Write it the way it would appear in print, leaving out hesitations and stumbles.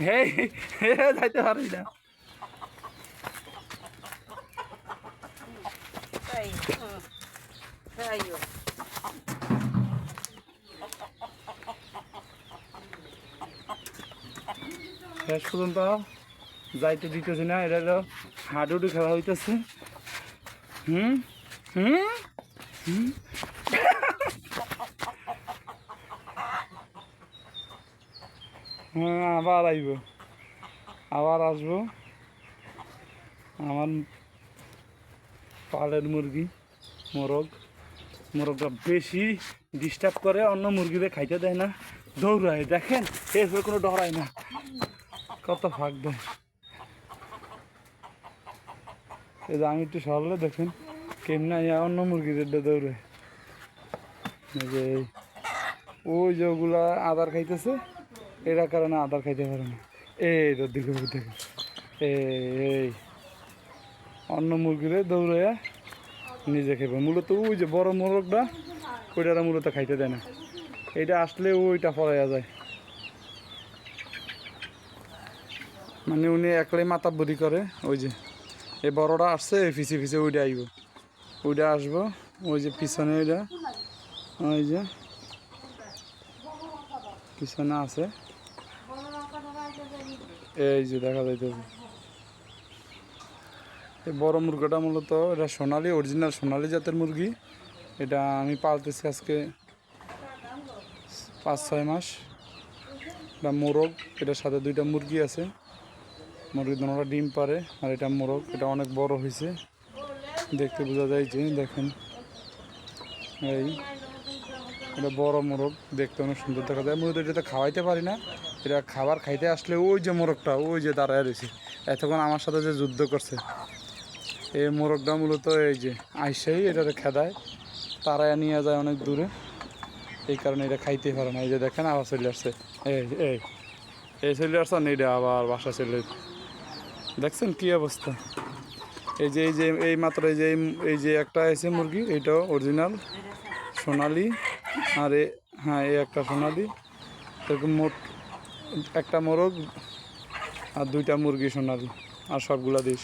হে হে যাইতে পারি না। শেষ পর্যন্ত যাইতে দিতেছি না, এটা হলো হাডুডু খেলা হইতেছে। হুম হুম হুম। হ্যাঁ আবার আইব, আবার আসবো। আমার পালের মুরগি মোরগ, মোরগটা বেশি ডিস্টার্ব করে, অন্য মুরগিদের খাইতে দেয় না, দৌড়ায়। দেখেন এরপরে কোনো ডরায় না, কত ফাঁক দেয়। এই যে আমি একটু সরলে দেখেন কেমন অন্য মুরগিদের দৌড়ে। এই যে ওই যে ওগুলা আদার খাইতেছে, এরা কারণে আদার খাইতে পারে না। এই তো দেখে দেখে এই অন্য মুরগিরে দৌড়ে নিজে খেবে। মূলত ওই যে বড় মোরগটা ওইটারা মূলত খাইতে দেয় না, এইটা আসলে ওইটা পড়াইয়া যায়। মানে উনি একলাই মাথা বুড়ি করে। ওই যে এই বড়টা আসছে, ফিসে ফিসে ওইটা আইব, ওইটা আসবো। ওই যে পিছনে ওইটা, ওই যে পিছনে আছে, এই যে দেখা যাইতেছে। এই বড় মুরগিটা মূলত এটা সোনালি, অরিজিনাল সোনালি জাতের মুরগি। এটা আমি পালতেছি আজকে 5-6 মাস। এটা মোরগ, এটার সাথে 2টা মুরগি আছে। মুরগি দুটোটা ডিম পারে, আর এটা মোরগ। এটা অনেক বড় হয়েছে, দেখতে বোঝা যায়। যে দেখেন এই এটা বড় মোরগ, দেখতে অনেক সুন্দর দেখা যায়। মূলত এটাতে খাওয়াইতে পারি না, এটা খাবার খাইতে আসলে ওই যে মোরগটা ওই যে দাঁড়ায় রয়েছে, এতক্ষণ আমার সাথে যে যুদ্ধ করছে, এই মোরগটা মূলত এই যে আইসাই এটাতে খেদায়, তারায় নিয়ে যায় অনেক দূরে, এই কারণে এটা খাইতে পারে না। এই যে দেখেন আবার চলে আসছে, এই এই এই চলে আসছে না, এটা আবার বাসা চলে। দেখছেন কি অবস্থা? এই যে এই মাত্র এই যে একটা আছে মুরগি, এইটাও অরিজিনাল সোনালি। আর হ্যাঁ এই একটা সোনালি, এরকম মোট একটা মোরগ আর 2টা মুরগি সোনালি, আর সবগুলা দেশ।